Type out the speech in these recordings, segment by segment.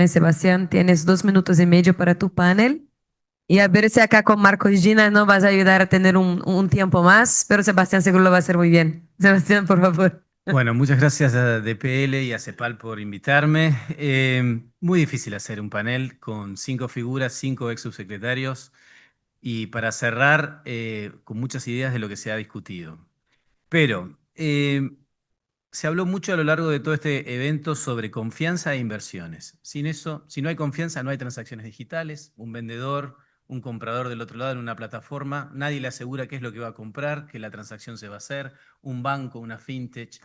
Sebastián, tienes 2 minutos y medio para tu panel. Y a ver si acá con Marcos y Gina no vas a ayudar a tener un tiempo más, pero Sebastián seguro lo va a hacer muy bien. Sebastián, por favor. Bueno, muchas gracias a DPL y a CEPAL por invitarme. Muy difícil hacer un panel con 5 figuras, 5 ex subsecretarios y para cerrar con muchas ideas de lo que se ha discutido. Pero se habló mucho a lo largo de todo este evento sobre confianza e inversiones. Sin eso, si no hay confianza, no hay transacciones digitales. Un vendedor, un comprador del otro lado en una plataforma, nadie le asegura qué es lo que va a comprar, que la transacción se va a hacer. Un banco, una fintech.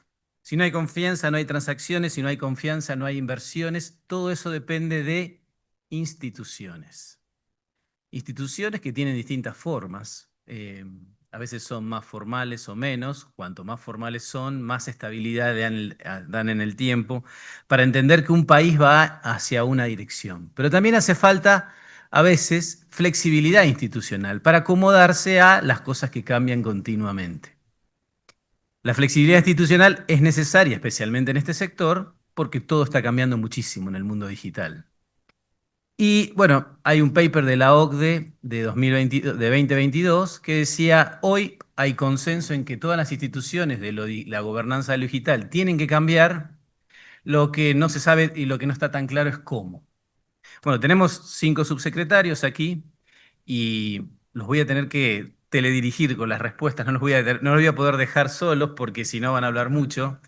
Si no hay confianza, no hay transacciones. Si no hay confianza, no hay inversiones. Todo eso depende de instituciones. Instituciones que tienen distintas formas. A veces son más formales o menos. Cuanto más formales son, más estabilidad dan en el tiempo para entender que un país va hacia una dirección. Pero también hace falta a veces flexibilidad institucional para acomodarse a las cosas que cambian continuamente. La flexibilidad institucional es necesaria, especialmente en este sector, porque todo está cambiando muchísimo en el mundo digital. Y bueno, hay un paper de la OCDE de 2022 que decía, hoy hay consenso en que todas las instituciones de la gobernanza digital tienen que cambiar, lo que no se sabe y lo que no está tan claro es cómo. Bueno, tenemos 5 subsecretarios aquí y los voy a tener que teledirigir con las respuestas, no los voy a poder dejar solos porque si no van a hablar mucho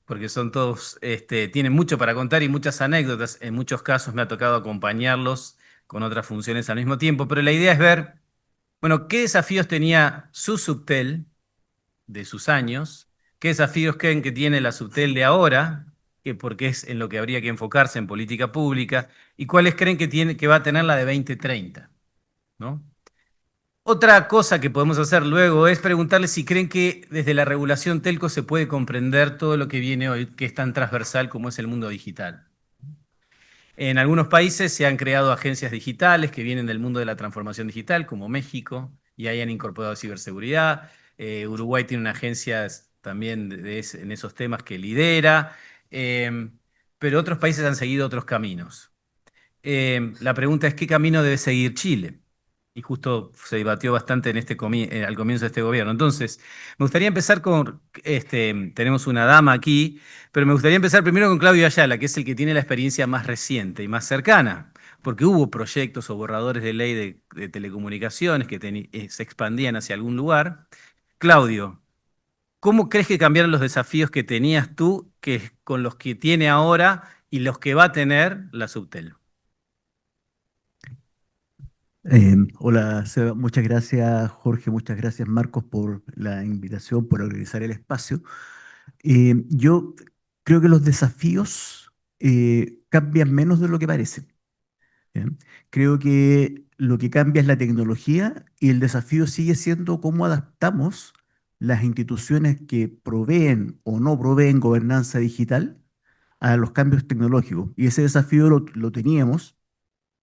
porque son todos, tienen mucho para contar y muchas anécdotas. En muchos casos me ha tocado acompañarlos con otras funciones al mismo tiempo, pero la idea es ver, bueno, qué desafíos tenía su subtel de sus años, qué desafíos creen que tiene la subtel de ahora, porque es en lo que habría que enfocarse en política pública, y cuáles creen que va a tener la de 2030, ¿no? Otra cosa que podemos hacer luego es preguntarles si creen que desde la regulación telco se puede comprender todo lo que viene hoy, que es tan transversal como es el mundo digital. En algunos países se han creado agencias digitales que vienen del mundo de la transformación digital, como México, y ahí han incorporado ciberseguridad. Uruguay tiene una agencia también en esos temas que lidera, eh, pero otros países han seguido otros caminos. La pregunta es, ¿qué camino debe seguir Chile? Y justo se debatió bastante en al comienzo de este gobierno. Entonces, me gustaría empezar tenemos una dama aquí, pero me gustaría empezar primero con Claudio Ayala, que es el que tiene la experiencia más reciente y más cercana, porque hubo proyectos o borradores de ley de telecomunicaciones que se expandían hacia algún lugar. Claudio, ¿cómo crees que cambiaron los desafíos que tenías tú con los que tiene ahora y los que va a tener la Subtel? Hola, Seba. Muchas gracias, Jorge. Muchas gracias, Marcos, por la invitación, por organizar el espacio. Yo creo que los desafíos cambian menos de lo que parece. ¿Ya? Creo que lo que cambia es la tecnología y el desafío sigue siendo cómo adaptamos las instituciones que proveen o no proveen gobernanza digital a los cambios tecnológicos. Y ese desafío lo teníamos.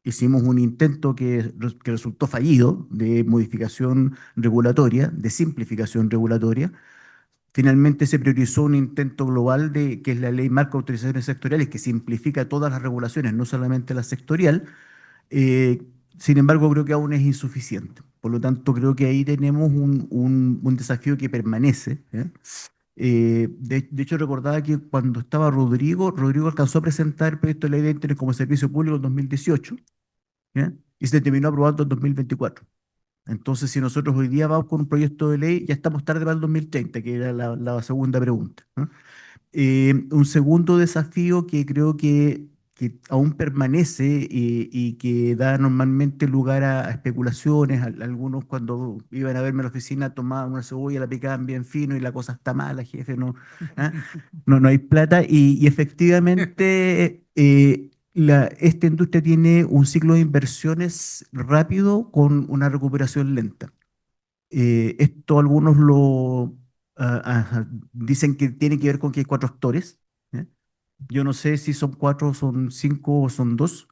Hicimos un intento que resultó fallido de modificación regulatoria, de simplificación regulatoria. Finalmente se priorizó un intento global que es la Ley Marco de Autorizaciones Sectoriales, que simplifica todas las regulaciones, no solamente la sectorial. Eh, Sin embargo, creo que aún es insuficiente. Por lo tanto, creo que ahí tenemos un desafío que permanece, ¿eh? De hecho, recordaba que cuando estaba Rodrigo alcanzó a presentar el proyecto de ley de Internet como servicio público en 2018. ¿Ya? Y se terminó aprobando en 2024. Entonces, si nosotros hoy día vamos con un proyecto de ley, ya estamos tarde para el 2030, que era la segunda pregunta, ¿no? Un segundo desafío que creo que aún permanece y que da normalmente lugar a especulaciones. Algunos cuando iban a verme a la oficina tomaban una cebolla, la picaban bien fino y la cosa está mala, jefe, no, ¿ah? No hay plata. Y efectivamente esta industria tiene un ciclo de inversiones rápido con una recuperación lenta. Esto algunos dicen que tiene que ver con que hay cuatro actores. ¿Ya? Yo no sé si son cuatro, son cinco o son dos.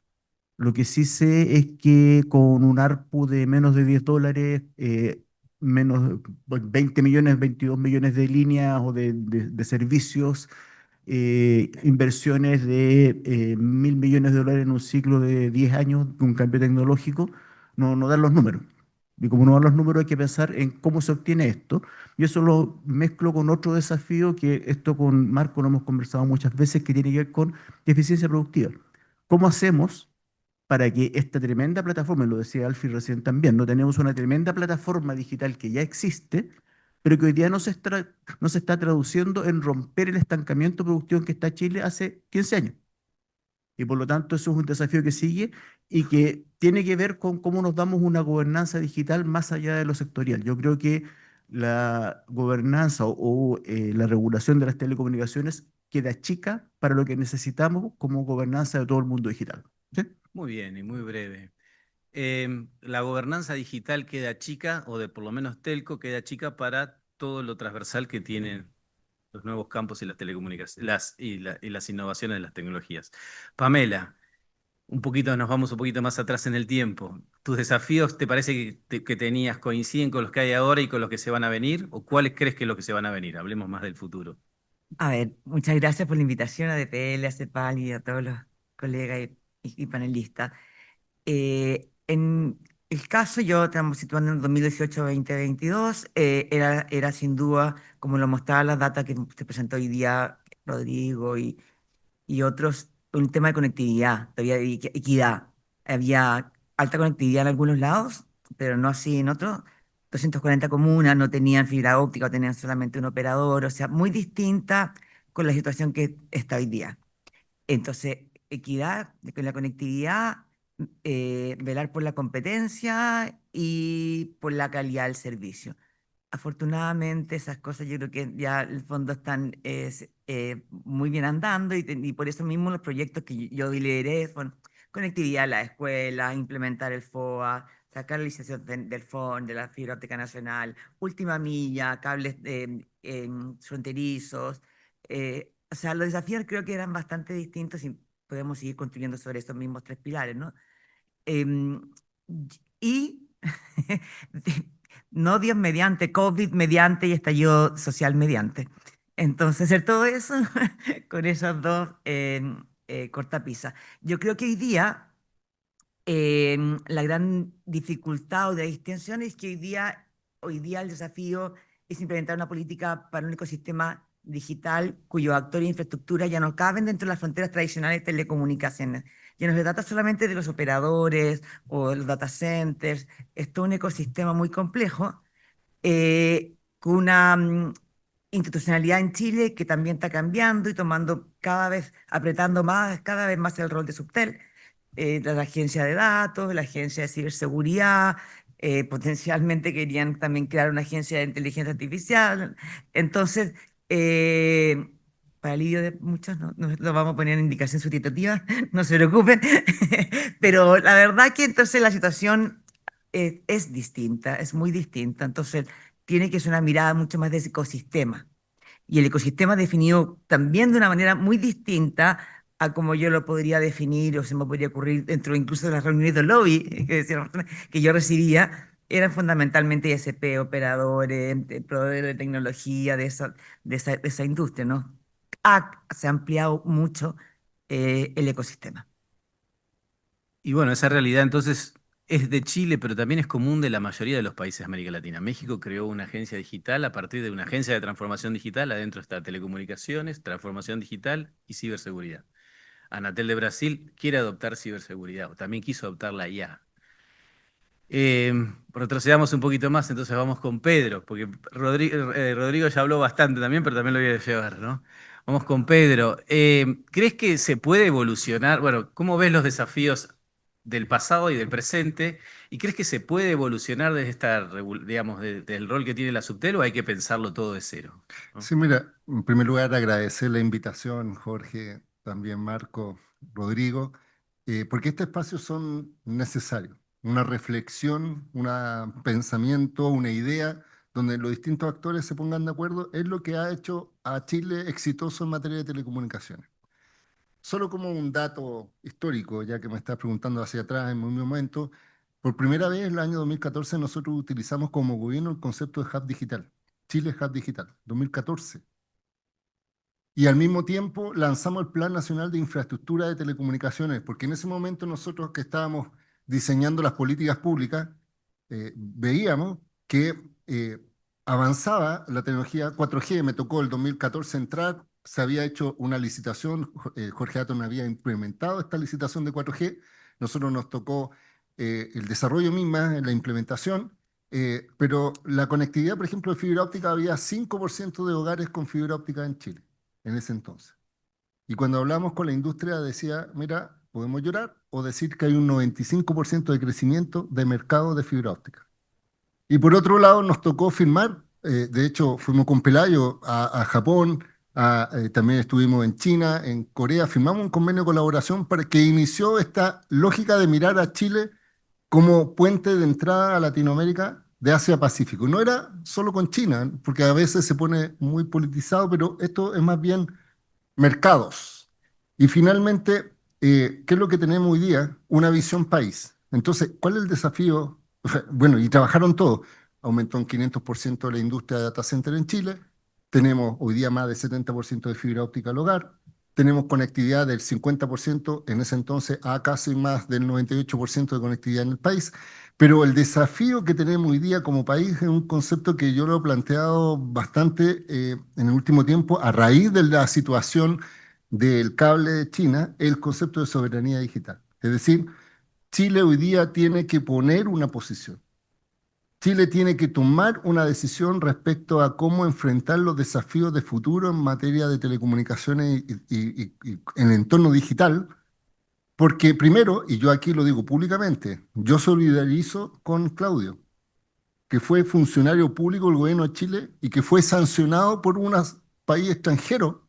Lo que sí sé es que con un ARPU de menos de $10, menos 20 millones, 22 millones de líneas o de servicios, inversiones de 1.000 millones de dólares en un ciclo de 10 años, un cambio tecnológico, no dan los números. Y como no dan los números, hay que pensar en cómo se obtiene esto. Y eso lo mezclo con otro desafío que esto con Marco lo hemos conversado muchas veces, que tiene que ver con eficiencia productiva. ¿Cómo hacemos para que esta tremenda plataforma, y lo decía Alfie recién también, no tenemos una tremenda plataforma digital que ya existe, pero que hoy día no se está traduciendo en romper el estancamiento productivo en que está Chile hace 15 años? Y por lo tanto, eso es un desafío que sigue y que tiene que ver con cómo nos damos una gobernanza digital más allá de lo sectorial. Yo creo que la gobernanza o la regulación de las telecomunicaciones queda chica para lo que necesitamos como gobernanza de todo el mundo digital. ¿Sí? Muy bien y muy breve. La gobernanza digital queda chica, o de por lo menos telco queda chica para todo lo transversal que tienen los nuevos campos y las telecomunicaciones y las innovaciones de las tecnologías. Pamela, nos vamos un poquito más atrás en el tiempo. ¿Tus desafíos te parece que tenías coinciden con los que hay ahora y con los que se van a venir? ¿O cuáles crees que es lo que se van a venir? Hablemos más del futuro. A ver, muchas gracias por la invitación a DPL, a CEPAL y a todos los colegas y panelistas. En el caso, yo estamos situando en el 2018-2022, era sin duda, como lo mostraban las datas que se presentó hoy día Rodrigo y otros, un tema de conectividad, todavía de equidad. Había alta conectividad en algunos lados, pero no así en otros. 240 comunas no tenían fibra óptica, o tenían solamente un operador, o sea, muy distinta con la situación que está hoy día. Entonces, equidad con la conectividad, velar por la competencia y por la calidad del servicio. Afortunadamente, esas cosas yo creo que ya el fondo están muy bien andando y por eso mismo los proyectos que yo lideré fueron conectividad a la escuela, implementar el FOA, sacar la licencia del FON, de la fibra óptica nacional, última milla, cables fronterizos. O sea, los desafíos creo que eran bastante distintos y podemos seguir construyendo sobre esos mismos tres pilares, ¿no? Em, y no Dios mediante, COVID mediante y estallido social mediante. Entonces, hacer todo eso con esas dos cortapisas. Yo creo que hoy día la gran dificultad o de distinción es que hoy día el desafío es implementar una política para un ecosistema digital cuyos actores e infraestructura ya no caben dentro de las fronteras tradicionales de telecomunicaciones. Ya no se trata solamente de los operadores o de los data centers, es todo un ecosistema muy complejo con una institucionalidad en Chile que también está cambiando y tomando cada vez, apretando más, cada vez más el rol de Subtel, la agencia de datos, la agencia de ciberseguridad, potencialmente querían también crear una agencia de inteligencia artificial. Entonces, para alivio de muchos, no lo vamos a poner en indicación sustitutiva, no se preocupen, pero la verdad que entonces la situación es distinta, es muy distinta, entonces tiene que ser una mirada mucho más de ese ecosistema. Y el ecosistema definido también de una manera muy distinta a como yo lo podría definir o se me podría ocurrir dentro incluso de las reuniones de lobby que yo recibía, eran fundamentalmente ISP, operadores, proveedores de tecnología de esa industria, ¿no? Se ha ampliado mucho el ecosistema. Y bueno, esa realidad entonces es de Chile, pero también es común de la mayoría de los países de América Latina. México creó una agencia digital a partir de una agencia de transformación digital. Adentro está telecomunicaciones, transformación digital y ciberseguridad. Anatel de Brasil quiere adoptar ciberseguridad, o también quiso adoptar la IA. Retrocedamos un poquito más, entonces vamos con Pedro, porque Rodrigo ya habló bastante también, pero también lo voy a llevar, ¿no? Vamos con Pedro. ¿Crees que se puede evolucionar? Bueno, ¿cómo ves los desafíos del pasado y del presente? ¿Y crees que se puede evolucionar desde digamos, del rol que tiene la Subtel o hay que pensarlo todo de cero? ¿No? Sí, mira, en primer lugar agradecer la invitación, Jorge, también Marco, Rodrigo, porque estos espacios son necesarios. Una reflexión, un pensamiento, una idea, donde los distintos actores se pongan de acuerdo, es lo que ha hecho a Chile exitoso en materia de telecomunicaciones. Solo como un dato histórico, ya que me estás preguntando hacia atrás en un momento, por primera vez en el año 2014 nosotros utilizamos como gobierno el concepto de hub digital. Chile Hub Digital, 2014. y al mismo tiempo lanzamos el Plan Nacional de Infraestructura de Telecomunicaciones, porque en ese momento nosotros que estábamos diseñando las políticas públicas, veíamos que avanzaba la tecnología 4G. Me tocó el 2014 entrar, se había hecho una licitación, Jorge Atón había implementado esta licitación de 4G, nosotros nos tocó el desarrollo misma, la implementación, pero la conectividad, por ejemplo, de fibra óptica, había 5% de hogares con fibra óptica en Chile en ese entonces. Y cuando hablamos con la industria decía, mira, podemos llorar o decir que hay un 95% de crecimiento de mercado de fibra óptica. Y por otro lado nos tocó firmar, de hecho fuimos con Pelayo a Japón, también estuvimos en China, en Corea, firmamos un convenio de colaboración para que inició esta lógica de mirar a Chile como puente de entrada a Latinoamérica de Asia-Pacífico. No era solo con China, porque a veces se pone muy politizado, pero esto es más bien mercados. Y finalmente, ¿qué es lo que tenemos hoy día? Una visión país. Entonces, ¿cuál es el desafío? O sea, bueno, y trabajaron todo. Aumentó en 500% la industria de data center en Chile. Tenemos hoy día más de 70% de fibra óptica al hogar. Tenemos conectividad del 50%, en ese entonces a casi más del 98% de conectividad en el país. Pero el desafío que tenemos hoy día como país es un concepto que yo lo he planteado bastante en el último tiempo a raíz de la situación del cable de China, el concepto de soberanía digital. Es decir, Chile hoy día tiene que poner una posición. Chile tiene que tomar una decisión respecto a cómo enfrentar los desafíos de futuro en materia de telecomunicaciones y en el entorno digital, porque primero, y yo aquí lo digo públicamente, yo solidarizo con Claudio, que fue funcionario público del gobierno de Chile y que fue sancionado por un país extranjero.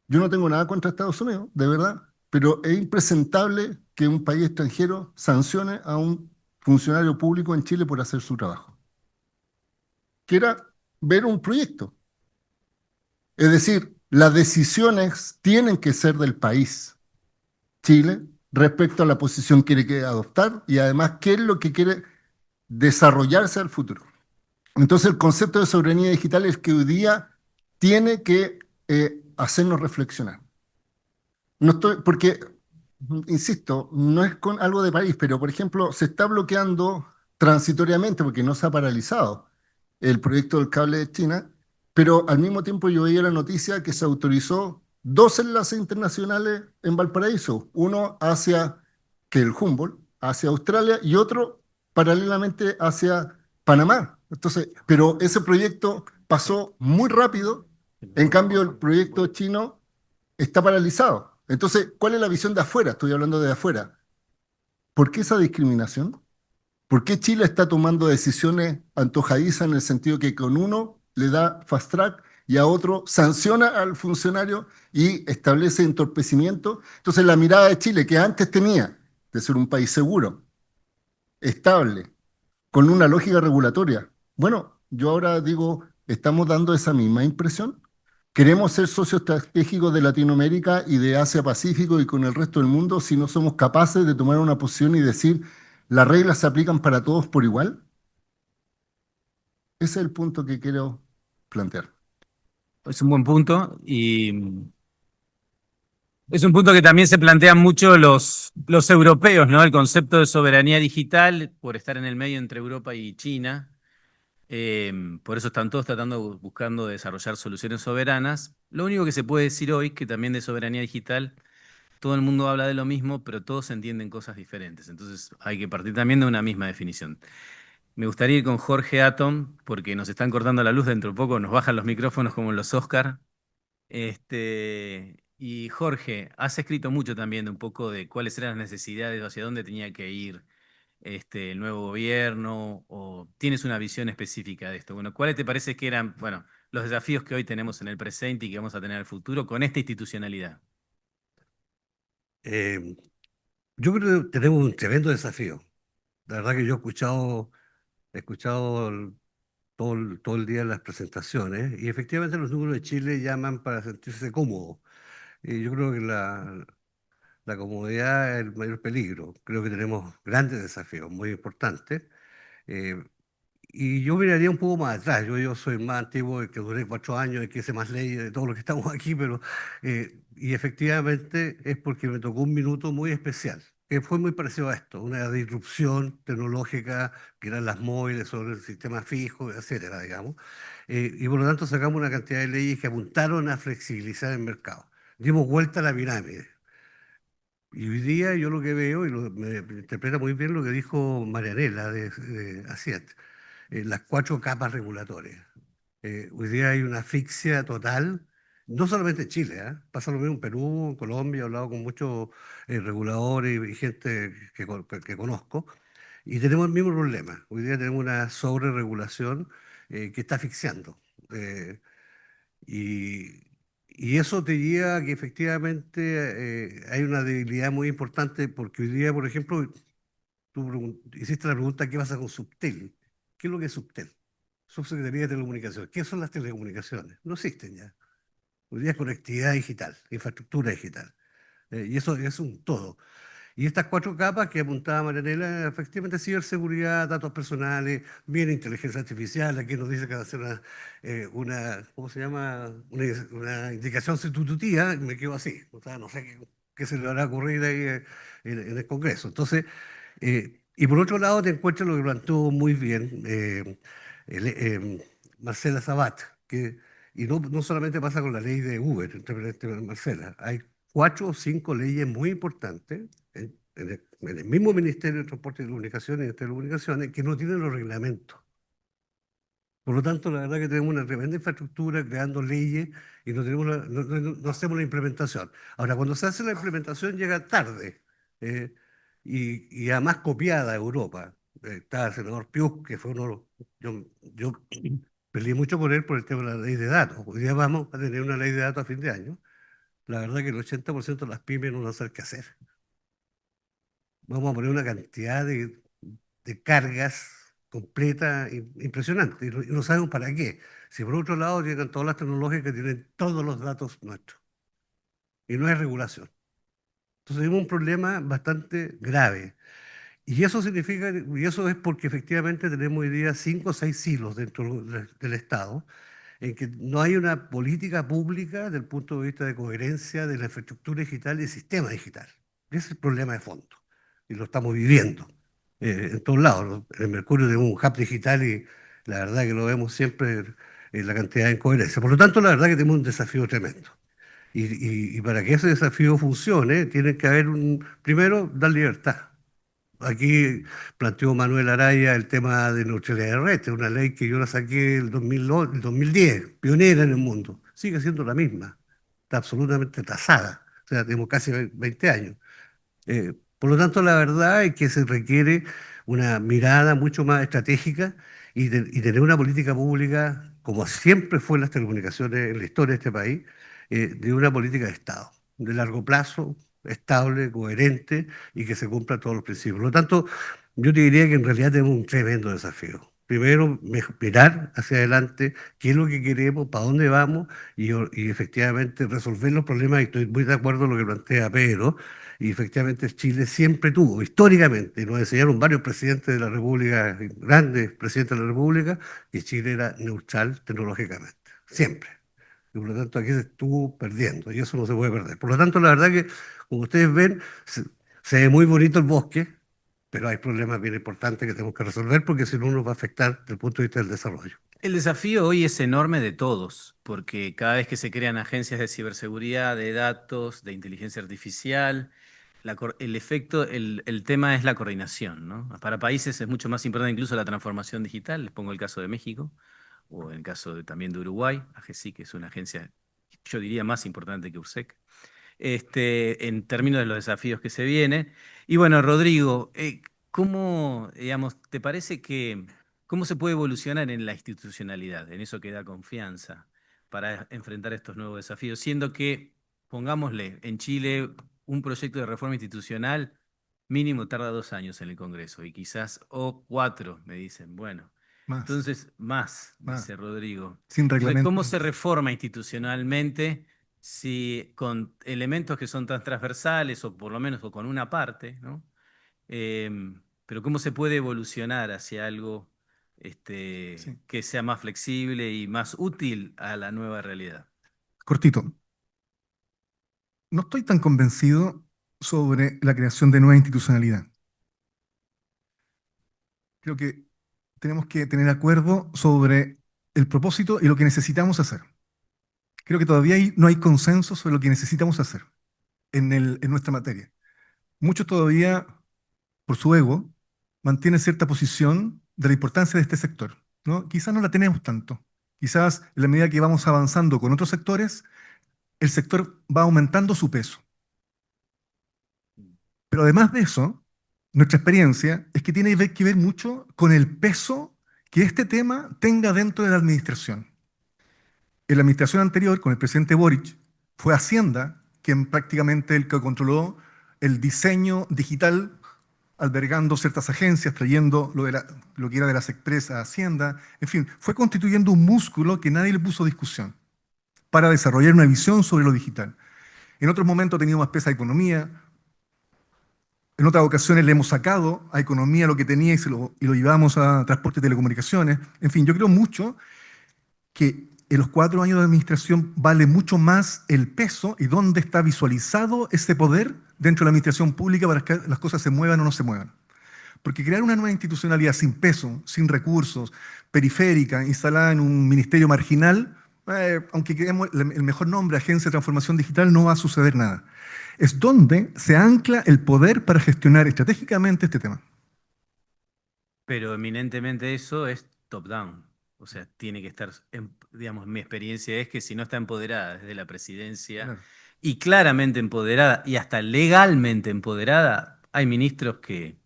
Yo no tengo nada contra Estados Unidos, de verdad, pero es impresentable que un país extranjero sancione a un funcionario público en Chile por hacer su trabajo, que era ver un proyecto. Es decir, las decisiones tienen que ser del país, Chile, respecto a la posición que quiere adoptar y además qué es lo que quiere desarrollarse al futuro. Entonces, el concepto de soberanía digital es que hoy día tiene que hacernos reflexionar. No estoy, porque, insisto, no es con algo de país, pero por ejemplo, se está bloqueando transitoriamente, porque no se ha paralizado el proyecto del cable de China, pero al mismo tiempo yo veía la noticia que se autorizó dos enlaces internacionales en Valparaíso, uno hacia que el Humboldt, hacia Australia, y otro paralelamente hacia Panamá. Entonces, pero ese proyecto pasó muy rápido, en cambio el proyecto chino está paralizado. Entonces, ¿cuál es la visión de afuera? Estoy hablando de afuera. ¿Por qué esa discriminación? ¿Por qué Chile está tomando decisiones antojadizas en el sentido que con uno le da fast track y a otro sanciona al funcionario y establece entorpecimiento? Entonces, la mirada de Chile, que antes tenía de ser un país seguro, estable, con una lógica regulatoria, bueno, yo ahora digo, ¿estamos dando esa misma impresión? ¿Queremos ser socios estratégicos de Latinoamérica y de Asia-Pacífico y con el resto del mundo si no somos capaces de tomar una posición y decir las reglas se aplican para todos por igual? Ese es el punto que quiero plantear. Es un buen punto y es un punto que también se plantean mucho los europeos, ¿no? El concepto de soberanía digital por estar en el medio entre Europa y China. Por eso están todos tratando, buscando desarrollar soluciones soberanas. Lo único que se puede decir hoy, que también de soberanía digital, todo el mundo habla de lo mismo, pero todos entienden cosas diferentes. Entonces hay que partir también de una misma definición. Me gustaría ir con Jorge Atom, porque nos están cortando la luz dentro de poco, nos bajan los micrófonos como en los Oscar. Y Jorge, has escrito mucho también de un poco de cuáles eran las necesidades o hacia dónde tenía que ir el nuevo gobierno, o tienes una visión específica de esto. Bueno, ¿cuáles te parece que eran, bueno, los desafíos que hoy tenemos en el presente y que vamos a tener en el futuro con esta institucionalidad? Eh, yo creo que tenemos un tremendo desafío. La verdad que yo he escuchado todo el día las presentaciones y efectivamente los números de Chile llaman para sentirse cómodos. Y yo creo que la comodidad es el mayor peligro. Creo que tenemos grandes desafíos, muy importantes. Eh, y yo miraría un poco más atrás. Yo soy más antiguo, que duré 4 años, que hice más leyes de todos los que estamos aquí, pero y efectivamente es porque me tocó un minuto muy especial, que fue muy parecido a esto, una disrupción tecnológica, que eran las móviles sobre el sistema fijo, etcétera, digamos. Y por lo tanto sacamos una cantidad de leyes que apuntaron a flexibilizar el mercado. Dimos vuelta a la pirámide. Y hoy día yo lo que veo, y me interpreta muy bien lo que dijo Marianela de Asiet, las 4 capas regulatorias. Hoy día hay una asfixia total, no solamente en Chile, ¿ah? Pasa lo mismo en Perú, en Colombia, he hablado con muchos reguladores y gente que conozco, y tenemos el mismo problema. Hoy día tenemos una sobreregulación que está asfixiando. Eh, y, y eso te lleva a que efectivamente hay una debilidad muy importante, porque hoy día, por ejemplo, tú hiciste la pregunta, ¿qué pasa con Subtel? ¿Qué es lo que es Subtel? Subsecretaría de Telecomunicaciones. ¿Qué son las telecomunicaciones? No existen ya. Hoy día es conectividad digital, infraestructura digital. Y eso es un todo. Y estas 4 capas que apuntaba Marianela, efectivamente ciberseguridad, datos personales, bien inteligencia artificial, aquí nos dice que va a hacer ¿cómo se llama? Una indicación sustitutiva, y me quedo así. O sea, no sé qué se le habrá ocurrido ahí en el Congreso. Entonces, y por otro lado, te encuentras lo que planteó muy bien Marcela Sabat, y no solamente pasa con la ley de Uber, Marcela, hay 4 o 5 leyes muy importantes en el mismo Ministerio de Transporte y Telecomunicaciones y de Telecomunicaciones que no tienen los reglamentos. Por lo tanto, la verdad que tenemos una tremenda infraestructura creando leyes y no hacemos la implementación. Ahora, cuando se hace la implementación llega tarde eh, y además copiada a Europa. Está el senador Pius, que fue yo peleé mucho por él por el tema de la ley de datos. Hoy día vamos a tener una ley de datos a fin de año. La verdad que el 80% de las pymes no van a saber qué hacer. Vamos a poner una cantidad de cargas completas impresionantes y no sabemos para qué. Si por otro lado llegan todas las tecnologías que tienen todos los datos nuestros y no hay regulación. Entonces tenemos un problema bastante grave. Y eso significa, y eso es porque efectivamente tenemos hoy día 5 o 6 silos dentro del Estado, en que no hay una política pública desde el punto de vista de coherencia de la infraestructura digital y el sistema digital. Ese es el problema de fondo. Y lo estamos viviendo en todos lados, ¿no? En el Mercurio tenemos un hub digital y la verdad que lo vemos siempre en la cantidad de incoherencia. Por lo tanto, la verdad que tenemos un desafío tremendo. Y para que ese desafío funcione, tiene que haber primero, dar libertad. Aquí planteó Manuel Araya el tema de neutralidad terrestre, una ley que yo la saqué el 2010, pionera en el mundo. Sigue siendo la misma, está absolutamente tasada. O sea, tenemos casi 20 años. Por lo tanto, la verdad es que se requiere una mirada mucho más estratégica y tener una política pública, como siempre fue en las telecomunicaciones en la historia de este país, de una política de Estado, de largo plazo, estable, coherente y que se cumpla todos los principios. Por lo tanto, yo te diría que en realidad tenemos un tremendo desafío. Primero, mirar hacia adelante qué es lo que queremos, para dónde vamos y efectivamente resolver los problemas. Y estoy muy de acuerdo con lo que plantea Pedro. Y efectivamente Chile siempre tuvo, históricamente, y nos enseñaron varios presidentes de la República, grandes presidentes de la República, que Chile era neutral tecnológicamente, siempre. Y por lo tanto aquí se estuvo perdiendo y eso no se puede perder. Por lo tanto, la verdad que, como ustedes ven, se ve muy bonito el bosque, pero hay problemas bien importantes que tenemos que resolver porque si no nos va a afectar desde el punto de vista del desarrollo. El desafío hoy es enorme de todos, porque cada vez que se crean agencias de ciberseguridad, de datos, de inteligencia artificial, el tema es la coordinación, ¿no? Para países es mucho más importante incluso la transformación digital. Les pongo el caso de México, o en el caso también de Uruguay, AGESI, que es una agencia, yo diría, más importante que URSEC, en términos de los desafíos que se vienen. Y bueno, Rodrigo, ¿cómo, digamos, te parece que cómo se puede evolucionar en la institucionalidad, en eso que da confianza para enfrentar estos nuevos desafíos? Siendo que, pongámosle, en Chile un proyecto de reforma institucional mínimo tarda 2 años en el Congreso y quizás, o 4, me dicen. Bueno, Más, entonces, más, más. dice Rodrigo. Sin Entonces, reglamento. ¿cómo se reforma institucionalmente si con elementos que son tan transversales o por lo menos o con una parte, ¿no? Pero ¿cómo se puede evolucionar hacia algo Sí. que sea más flexible y más útil a la nueva realidad? Cortito. No estoy tan convencido sobre la creación de nueva institucionalidad. Creo que tenemos que tener acuerdo sobre el propósito y lo que necesitamos hacer. Creo que todavía no hay consenso sobre lo que necesitamos hacer en nuestra materia. Muchos todavía, por su ego, mantienen cierta posición de la importancia de este sector, ¿no? Quizás no la tenemos tanto. Quizás en la medida que vamos avanzando con otros sectores, el sector va aumentando su peso. Pero además de eso, nuestra experiencia es que tiene que ver mucho con el peso que este tema tenga dentro de la administración. En la administración anterior, con el presidente Boric, fue Hacienda quien prácticamente el que controló el diseño digital, albergando ciertas agencias, trayendo lo que era de las Express a Hacienda. En fin, fue constituyendo un músculo que nadie le puso discusión para desarrollar una visión sobre lo digital. En otros momentos ha tenido más peso a economía. En otras ocasiones le hemos sacado a economía lo que tenía y lo llevamos a transporte y telecomunicaciones. En fin, yo creo mucho que en los 4 años de administración vale mucho más el peso y dónde está visualizado ese poder dentro de la administración pública para que las cosas se muevan o no se muevan. Porque crear una nueva institucionalidad sin peso, sin recursos, periférica, instalada en un ministerio marginal, aunque queremos el mejor nombre, Agencia de Transformación Digital, no va a suceder nada. Es donde se ancla el poder para gestionar estratégicamente este tema. Pero eminentemente eso es top-down. O sea, tiene que estar, digamos, mi experiencia es que si no está empoderada desde la presidencia Claro. y claramente empoderada y hasta legalmente empoderada, hay ministros que,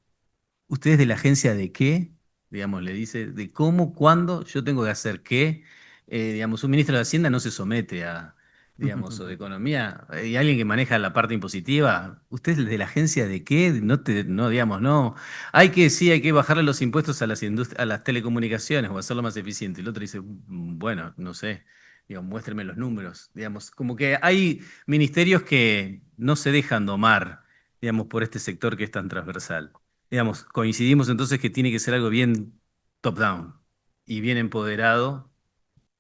¿ustedes de la agencia de qué? Digamos, le dice de cómo, cuándo yo tengo que hacer qué. Digamos, un ministro de Hacienda no se somete a, digamos, o de Economía. Y alguien que maneja la parte impositiva, ¿usted es de la agencia de qué? No, digamos, no. Sí, hay que bajarle los impuestos a a las telecomunicaciones o hacerlo más eficiente. El otro dice, bueno, no sé. Digamos, muéstrenme los números. Digamos, como que hay ministerios que no se dejan domar, digamos, por este sector que es tan transversal. Digamos, coincidimos entonces que tiene que ser algo bien top-down y bien empoderado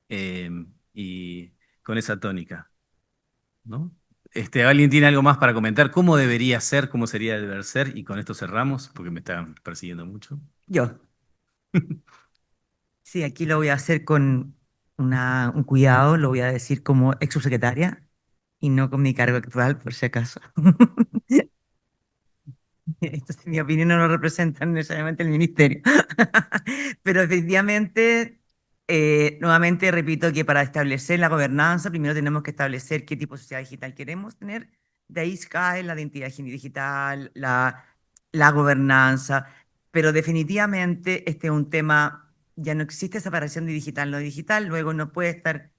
eh, y con esa tónica, ¿no? ¿Alguien tiene algo más para comentar? ¿Cómo debería ser? ¿Cómo sería deber ser? Y con esto cerramos, porque me están persiguiendo mucho. Yo. Sí, aquí lo voy a hacer con un cuidado, lo voy a decir como ex subsecretaria y no con mi cargo actual, por si acaso. Entonces, mi opinión no representa necesariamente el ministerio. Pero efectivamente, nuevamente repito que para establecer la gobernanza, primero tenemos que establecer qué tipo de sociedad digital queremos tener. De ahí cae la identidad digital, la gobernanza. Pero definitivamente este es un tema, ya no existe separación de digital no digital, luego no puede estar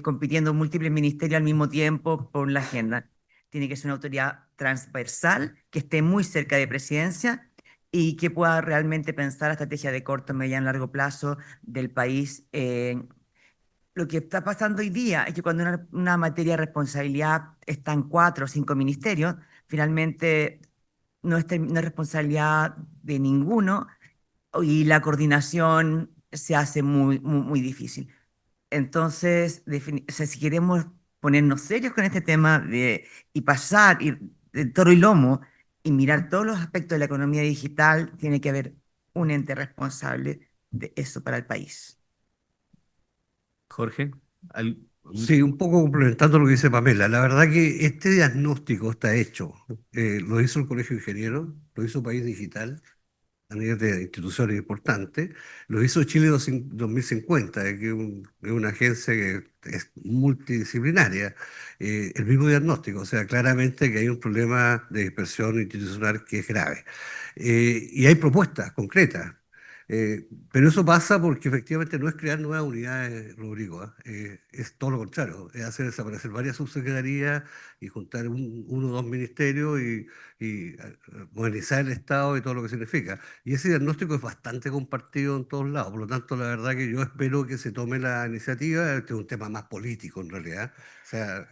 compitiendo múltiples ministerios al mismo tiempo por la agenda. Tiene que ser una autoridad transversal, que esté muy cerca de presidencia y que pueda realmente pensar la estrategia de corto, mediano y largo plazo del país. Lo que está pasando hoy día es que cuando una materia de responsabilidad está en 4 o 5 ministerios, finalmente no es responsabilidad de ninguno y la coordinación se hace muy difícil. Entonces, o sea, si queremos ponernos serios con este tema y pasar de toro y lomo y mirar todos los aspectos de la economía digital, tiene que haber un ente responsable de eso para el país. Jorge, Sí, un poco complementando lo que dice Pamela. La verdad que este diagnóstico está hecho. Lo hizo el Colegio de Ingenieros, lo hizo País Digital a nivel de instituciones importantes, lo hizo Chile 2050, que es una agencia que es multidisciplinaria. El mismo diagnóstico, o sea, claramente que hay un problema de dispersión institucional que es grave. Y hay propuestas concretas. Pero eso pasa porque efectivamente no es crear nuevas unidades, Rodrigo, ¿ah? Es todo lo contrario, es hacer desaparecer varias subsecretarías y juntar uno o dos ministerios y modernizar el Estado y todo lo que significa. Y ese diagnóstico es bastante compartido en todos lados, por lo tanto la verdad que yo espero que se tome la iniciativa. Este es un tema más político en realidad, o sea,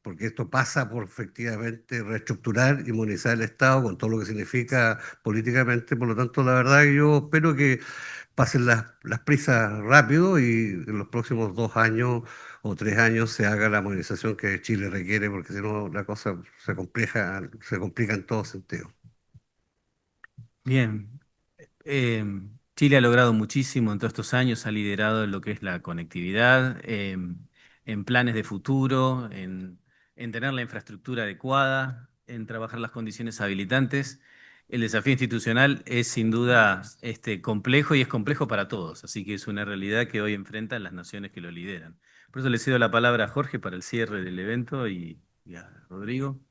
porque esto pasa por efectivamente reestructurar y modernizar el Estado con todo lo que significa políticamente. Por lo tanto, la verdad que yo espero espero que pasen las prisas rápido y en los próximos 2 años o 3 años se haga la modernización que Chile requiere, porque si no la cosa se complica en todo sentido. Bien. Chile ha logrado muchísimo en todos estos años, ha liderado lo que es la conectividad, en planes de futuro, en tener la infraestructura adecuada, en trabajar las condiciones habilitantes. El desafío institucional es sin duda complejo y es complejo para todos, así que es una realidad que hoy enfrentan las naciones que lo lideran. Por eso le cedo la palabra a Jorge para el cierre del evento y a Rodrigo.